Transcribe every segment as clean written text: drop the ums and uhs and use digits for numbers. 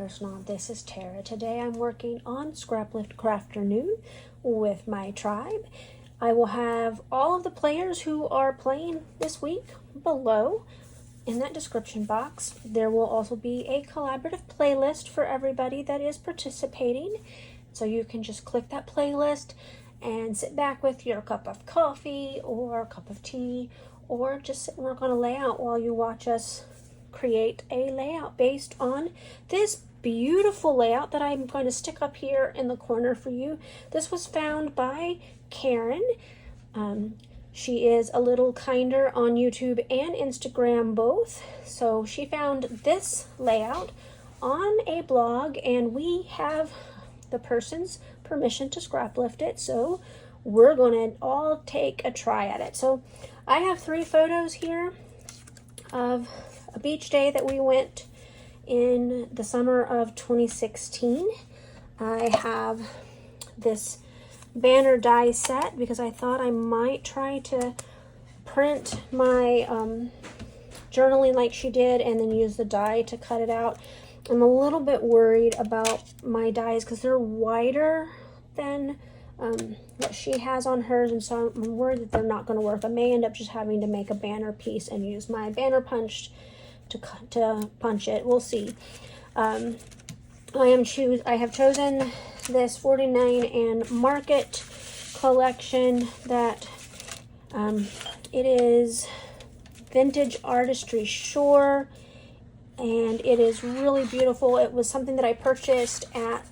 Personal. This is Tara. Today I'm working on Scraplift Crafternoon with my tribe. I will have all of the players who are playing this week below in that description box. There will also be a collaborative playlist for everybody that is participating. So you can just click that playlist and sit back with your cup of coffee or a cup of tea, or just sit and work on a layout while you watch us create a layout based on this beautiful layout that I'm going to stick up here in the corner for you. This was found by Karen. She is a little kinder on YouTube and Instagram both. So she found this layout on a blog, and we have the person's permission to scrap lift it. So we're going to all take a try at it. So I have 3 photos here of a beach day that we went in the summer of 2016. I have this banner die set because I thought I might try to print my journaling like she did and then use the die to cut it out. I'm a little bit worried about my dies because they're wider than what she has on hers, and so I'm worried that they're not going to work. I may end up just having to make a banner piece and use my banner punch to punch it. We'll see. I have chosen this 49 and Market collection that it is vintage artistry shore, and it is really beautiful. It was something that I purchased at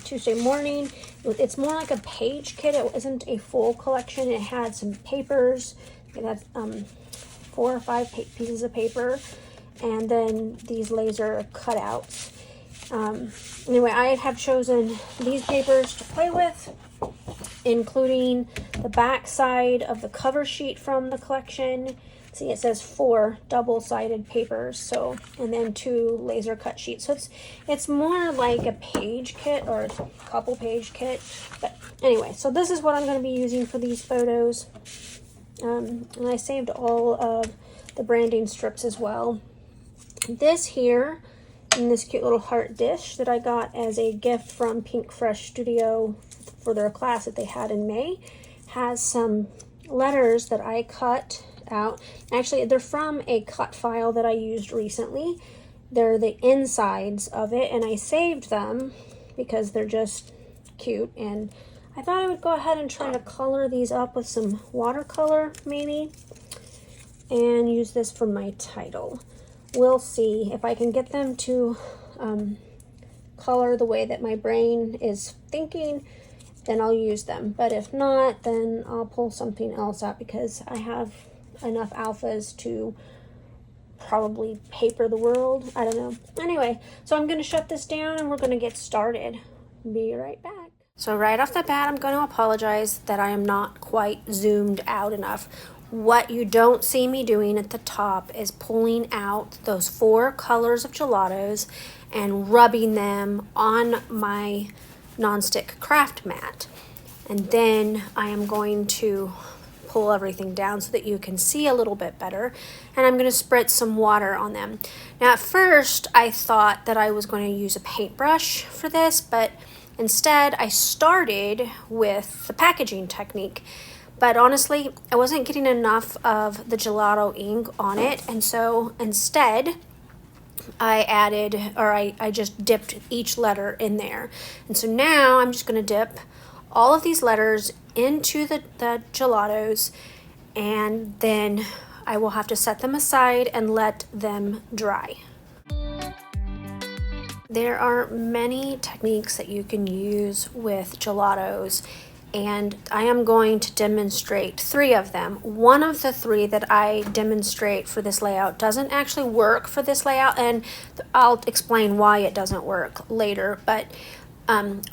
Tuesday morning. It's more like a page kit. It wasn't a full collection. It had some papers. It had 4 or 5 pieces of paper, and then these laser cutouts. Anyway, I have chosen these papers to play with, including the back side of the cover sheet from the collection. See, it says 4 double-sided papers, so, and then 2 laser cut sheets. So it's more like a page kit or a couple page kit. But anyway, so this is what I'm going to be using for these photos. And I saved all of the branding strips as well. This here, in this cute little heart dish that I got as a gift from Pink Fresh Studio for their class that they had in May, has some letters that I cut out. Actually, they're from a cut file that I used recently. They're the insides of it, and I saved them because they're just cute, and I thought I would go ahead and try to color these up with some watercolor maybe, and use this for my title. We'll see if I can get them to color the way that my brain is thinking, then I'll use them. But if not, then I'll pull something else out because I have enough alphas to probably paper the world. I don't know. Anyway, so I'm going to shut this down and we're going to get started. Be right back. So right off the bat, I'm going to apologize that I am not quite zoomed out enough. What you don't see me doing at the top is pulling out those 4 colors of gelatos and rubbing them on my nonstick craft mat. And then I am going to pull everything down so that you can see a little bit better, and I'm going to spritz some water on them. Now at first I thought that I was going to use a paintbrush for this, but instead I started with the packaging technique. But honestly, I wasn't getting enough of the gelato ink on it, and so instead I added, or I just dipped each letter in there. And so now I'm just going to dip all of these letters into the gelatos, and then I will have to set them aside and let them dry. There are many techniques that you can use with gelatos, and I am going to demonstrate 3 of them. One of the 3 that I demonstrate for this layout doesn't actually work for this layout, and I'll explain why it doesn't work later, but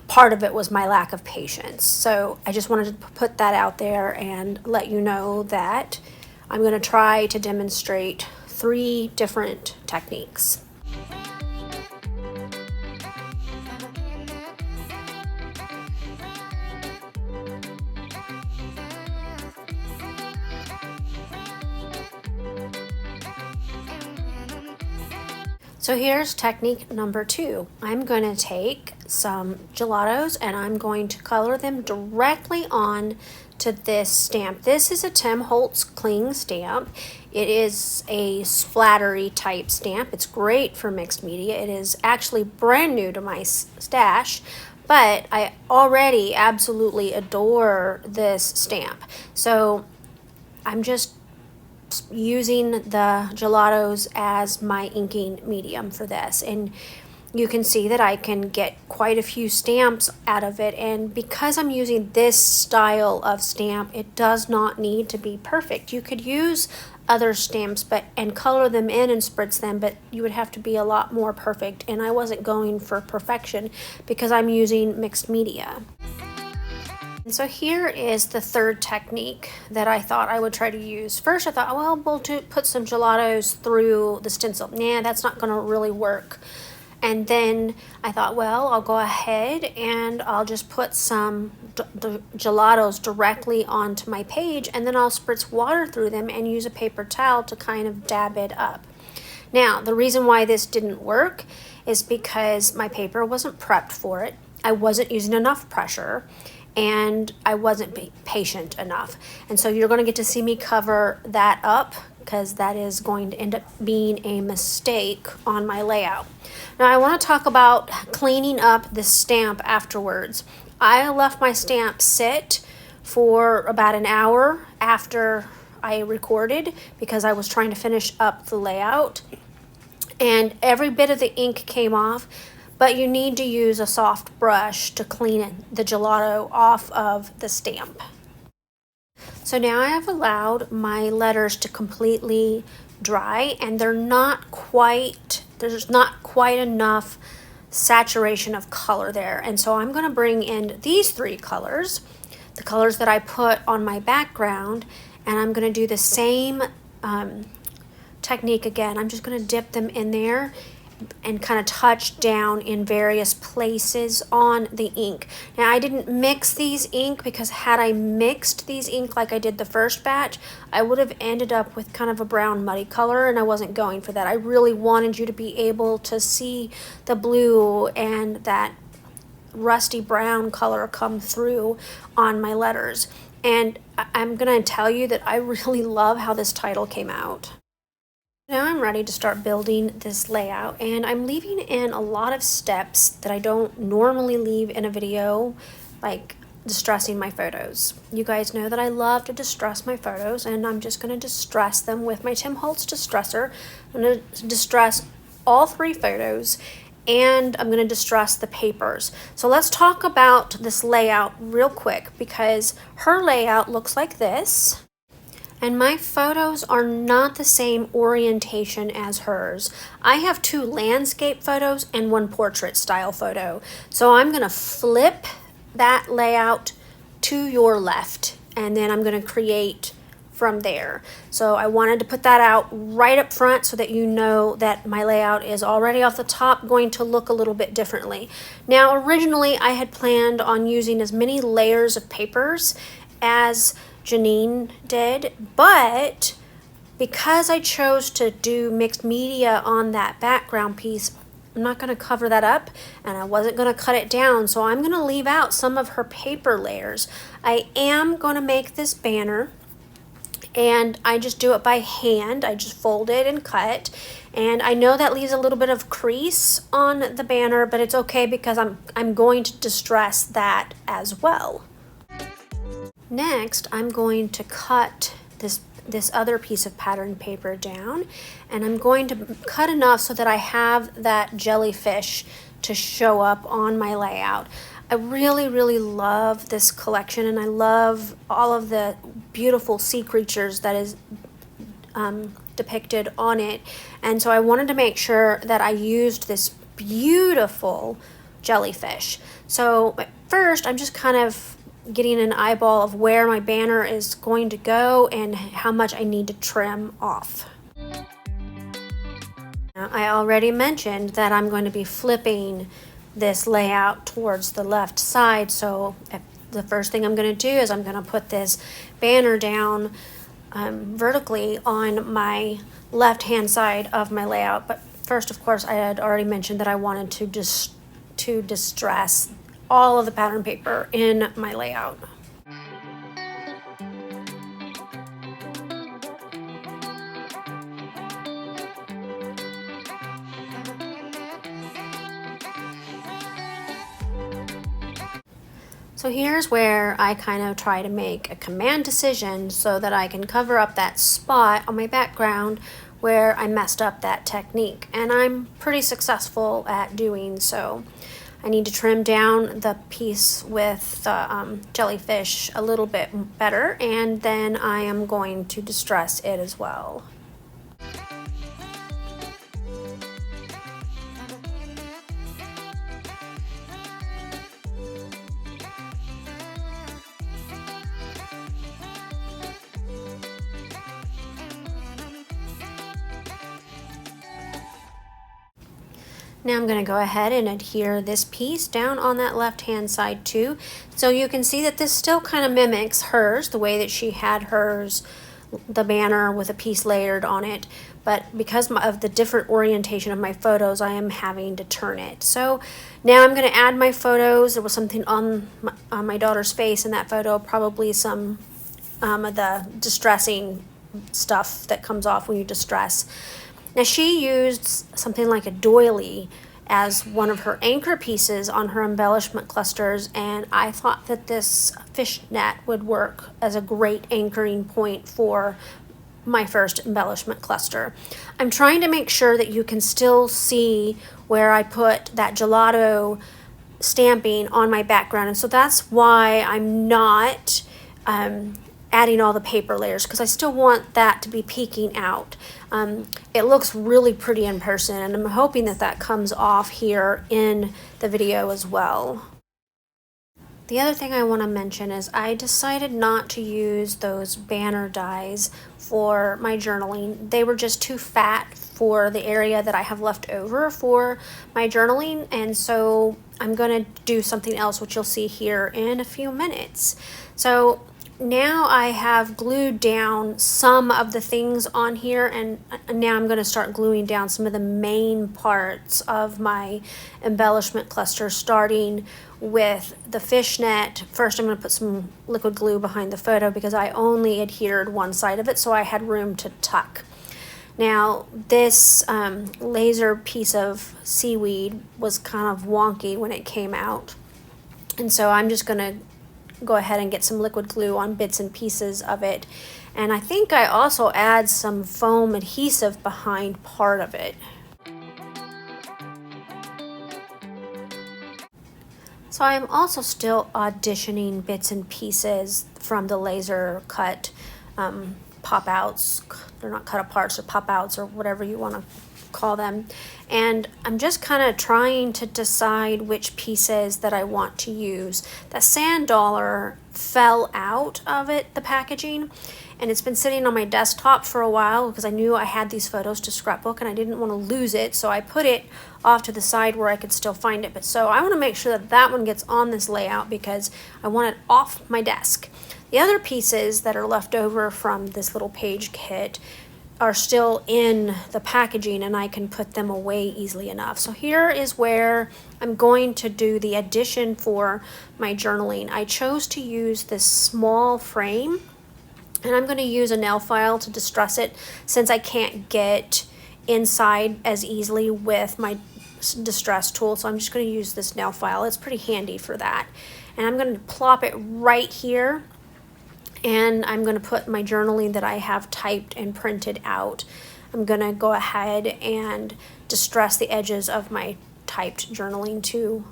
part of it was my lack of patience. So I just wanted to put that out there and let you know that I'm going to try to demonstrate 3 different techniques. So here's technique number 2. I'm going to take some gelatos and I'm going to color them directly on to this stamp. This is a Tim Holtz cling stamp. It is a splattery type stamp. It's great for mixed media. It is actually brand new to my stash, but I already absolutely adore this stamp. So I'm just using the gelatos as my inking medium for this, and you can see that I can get quite a few stamps out of it, and because I'm using this style of stamp, it does not need to be perfect. You could use other stamps and color them in and spritz them, but you would have to be a lot more perfect, and I wasn't going for perfection because I'm using mixed media. And so here is the third technique that I thought I would try to use. First I thought, well, we'll put some gelatos through the stencil. Nah, that's not going to really work. And then I thought, well, I'll go ahead and I'll just put some gelatos directly onto my page, and then I'll spritz water through them and use a paper towel to kind of dab it up. Now, the reason why this didn't work is because my paper wasn't prepped for it. I wasn't using enough pressure, and I wasn't patient enough. And so you're going to get to see me cover that up because that is going to end up being a mistake on my layout. Now I want to talk about cleaning up the stamp afterwards. I left my stamp sit for about an hour after I recorded because I was trying to finish up the layout, and every bit of the ink came off. But you need to use a soft brush to clean the gelato off of the stamp. So now I have allowed my letters to completely dry, and there's not quite enough saturation of color there. And so I'm going to bring in these 3 colors, the colors that I put on my background, and I'm going to do the same technique again. I'm just going to dip them in there and kind of touch down in various places on the ink. Now I didn't mix these ink because had I mixed these ink like I did the first batch, I would have ended up with kind of a brown muddy color, and I wasn't going for that. I really wanted you to be able to see the blue and that rusty brown color come through on my letters. And I'm gonna tell you that I really love how this title came out. Now I'm ready to start building this layout, and I'm leaving in a lot of steps that I don't normally leave in a video, like distressing my photos. You guys know that I love to distress my photos, and I'm just going to distress them with my Tim Holtz distressor. I'm going to distress all 3 photos, and I'm going to distress the papers. So let's talk about this layout real quick, because her layout looks like this. And my photos are not the same orientation as hers. I have 2 landscape photos and 1 portrait style photo. So I'm going to flip that layout to your left, and then I'm going to create from there. So I wanted to put that out right up front so that you know that my layout is already off the top going to look a little bit differently. Now originally I had planned on using as many layers of papers as Janine did, but because I chose to do mixed media on that background piece, I'm not going to cover that up, and I wasn't going to cut it down, so I'm going to leave out some of her paper layers. I am going to make this banner, and I just do it by hand. I just fold it and cut, and I know that leaves a little bit of crease on the banner, but it's okay because I'm going to distress that as well. Next, I'm going to cut this other piece of pattern paper down, and I'm going to cut enough so that I have that jellyfish to show up on my layout. I really, really love this collection, and I love all of the beautiful sea creatures that is depicted on it, and so I wanted to make sure that I used this beautiful jellyfish. So at first, I'm just kind of getting an eyeball of where my banner is going to go and how much I need to trim off. Now, I already mentioned that I'm going to be flipping this layout towards the left side, so the first thing I'm going to do is I'm going to put this banner down vertically on my left hand side of my layout, but first, of course, I had already mentioned that I wanted to distress all of the pattern paper in my layout. So here's where I kind of try to make a command decision so that I can cover up that spot on my background where I messed up that technique, and I'm pretty successful at doing so. I need to trim down the piece with the jellyfish a little bit better, and then I am going to distress it as well. Now I'm going to go ahead and adhere this piece down on that left hand side too. So you can see that this still kind of mimics hers, the way that she had hers, the banner with a piece layered on it. But because of the different orientation of my photos, I am having to turn it. So now I'm going to add my photos. There was something on my daughter's face in that photo, probably some of the distressing stuff that comes off when you distress. Now she used something like a doily as one of her anchor pieces on her embellishment clusters, and I thought that this fishnet would work as a great anchoring point for my first embellishment cluster. I'm trying to make sure that you can still see where I put that gelato stamping on my background, and so that's why I'm not adding all the paper layers, because I still want that to be peeking out. It looks really pretty in person, and I'm hoping that that comes off here in the video as well. The other thing I want to mention is I decided not to use those banner dies for my journaling. They were just too fat for the area that I have left over for my journaling, and so I'm going to do something else, which you'll see here in a few minutes. So now I have glued down some of the things on here, and now I'm going to start gluing down some of the main parts of my embellishment cluster, starting with the fishnet. First, I'm going to put some liquid glue behind the photo because I only adhered one side of it, so I had room to tuck. Now, this laser piece of seaweed was kind of wonky when it came out, and so I'm just going to go ahead and get some liquid glue on bits and pieces of it. And I think I also add some foam adhesive behind part of it. So I'm also still auditioning bits and pieces from the laser cut pop-outs. They're not cut aparts or pop-outs or whatever you want to call them, and I'm just kind of trying to decide which pieces that I want to use. That sand dollar fell out of the packaging, and it's been sitting on my desktop for a while because I knew I had these photos to scrapbook and I didn't want to lose it, so I put it off to the side where I could still find it. But so I want to make sure that that one gets on this layout because I want it off my desk. The other pieces that are left over from this little page kit are still in the packaging, and I can put them away easily enough. So here is where I'm going to do the addition for my journaling. I chose to use this small frame, and I'm going to use a nail file to distress it since I can't get inside as easily with my distress tool. So I'm just going to use this nail file. It's pretty handy for that. And I'm going to plop it right here, and I'm going to put my journaling that I have typed and printed out. I'm going to go ahead and distress the edges of my typed journaling too.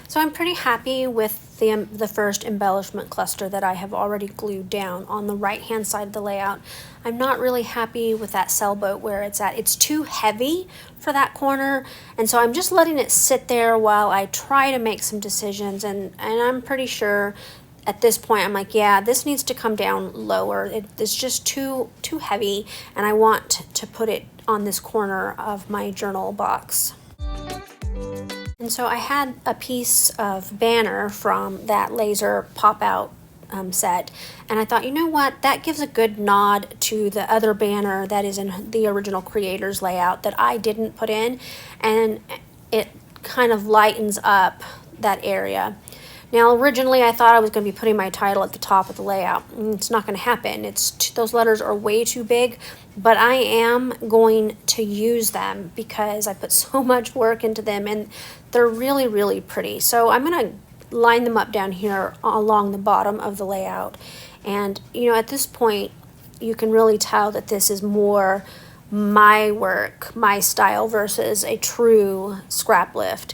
So I'm pretty happy with the first embellishment cluster that I have already glued down on the right hand side of the layout. I'm not really happy with that sailboat where it's at. It's too heavy for that corner, and so I'm just letting it sit there while I try to make some decisions, and I'm pretty sure at this point I'm like, yeah, this needs to come down lower. It's just too heavy, and I want to put it on this corner of my journal box. And so I had a piece of banner from that laser pop-out set. And I thought, you know what, that gives a good nod to the other banner that is in the original creator's layout that I didn't put in, and it kind of lightens up that area. Now, originally I thought I was going to be putting my title at the top of the layout. It's not going to happen. Those letters are way too big, but I am going to use them because I put so much work into them, and they're really, really pretty. So I'm going to line them up down here along the bottom of the layout. And, you know, at this point, you can really tell that this is more my work, my style, versus a true scrap lift.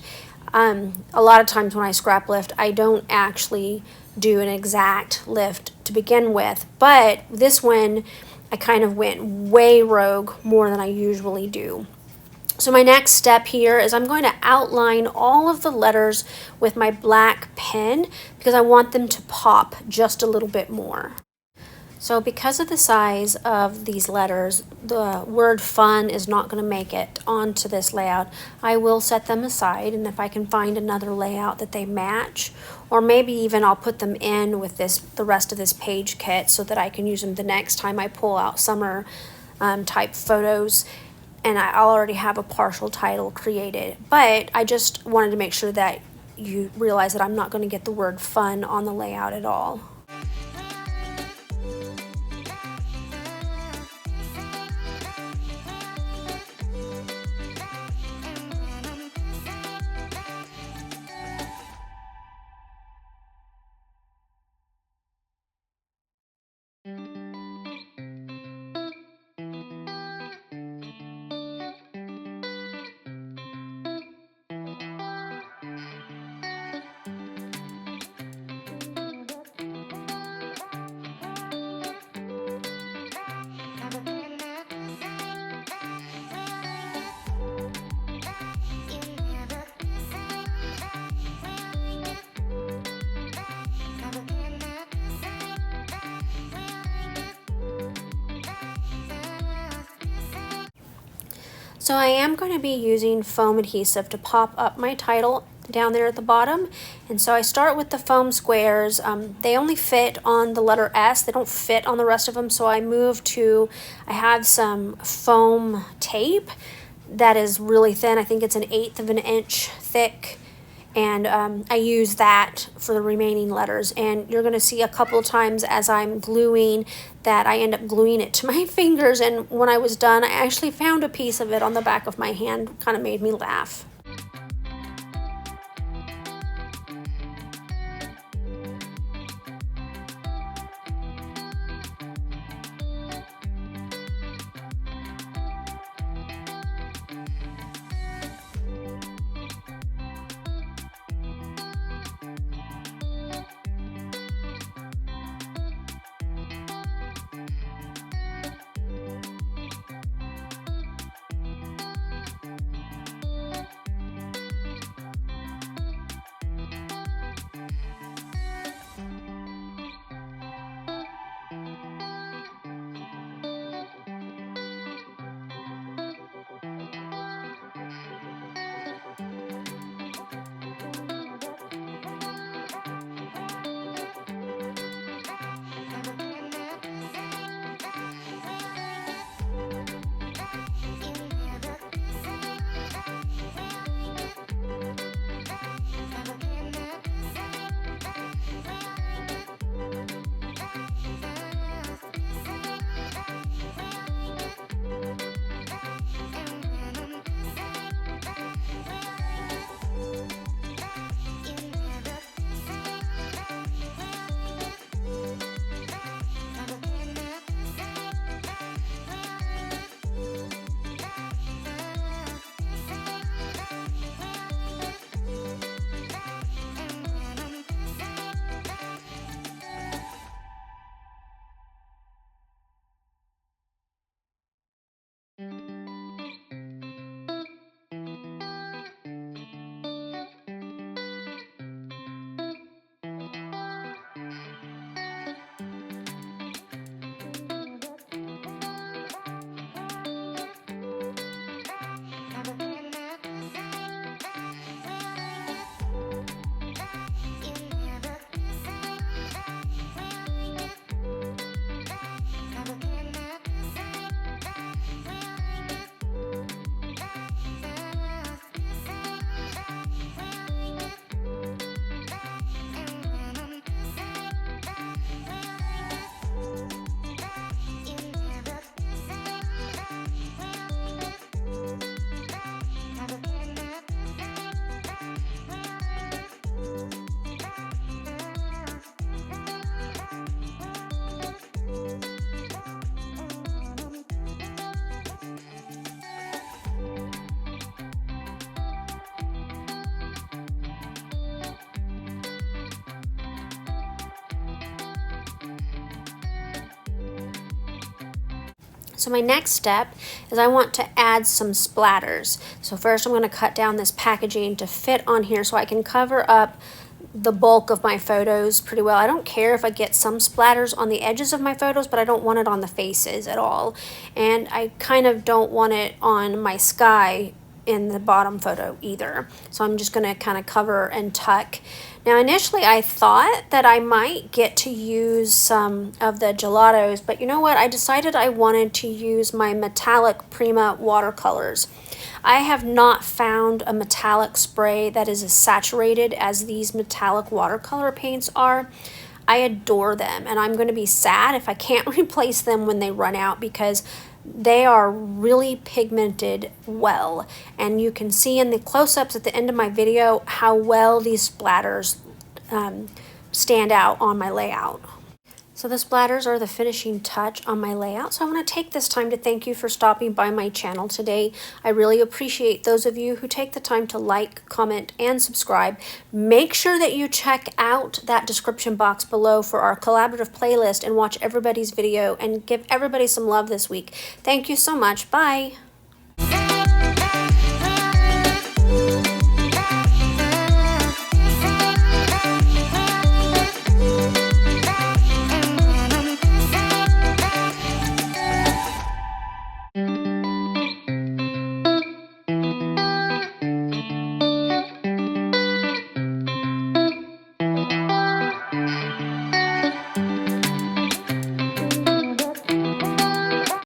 A lot of times when I scrap lift, I don't actually do an exact lift to begin with, but this one I kind of went way rogue, more than I usually do. So my next step here is I'm going to outline all of the letters with my black pen because I want them to pop just a little bit more. So because of the size of these letters, the word fun is not going to make it onto this layout. I will set them aside, and if I can find another layout that they match, or maybe even I'll put them in with the rest of this page kit so that I can use them the next time I pull out summer type photos, and I'll already have a partial title created. But I just wanted to make sure that you realize that I'm not going to get the word fun on the layout at all. So I am going to be using foam adhesive to pop up my title down there at the bottom. And so I start with the foam squares. They only fit on the letter S. They don't fit on the rest of them. So I have some foam tape that is really thin. I think it's 1/8 of an inch thick. And I use that for the remaining letters. And you're going to see a couple of times as I'm gluing that I end up gluing it to my fingers. And when I was done, I actually found a piece of it on the back of my hand. Kind of made me laugh. So my next step is I want to add some splatters. So first I'm going to cut down this packaging to fit on here so I can cover up the bulk of my photos pretty well. I don't care if I get some splatters on the edges of my photos, but I don't want it on the faces at all. And I kind of don't want it on my sky in the bottom photo either. So I'm just going to kind of cover and tuck. Now initially I thought that I might get to use some of the gelatos, but you know what? I decided I wanted to use my metallic Prima watercolors. I have not found a metallic spray that is as saturated as these metallic watercolor paints are. I adore them, and I'm going to be sad if I can't replace them when they run out, because they are really pigmented well, and you can see in the close-ups at the end of my video how well these splatters stand out on my layout. So the splatters are the finishing touch on my layout. So I want to take this time to thank you for stopping by my channel today. I really appreciate those of you who take the time to like, comment, and subscribe. Make sure that you check out that description box below for our collaborative playlist and watch everybody's video and give everybody some love this week. Thank you so much. Bye.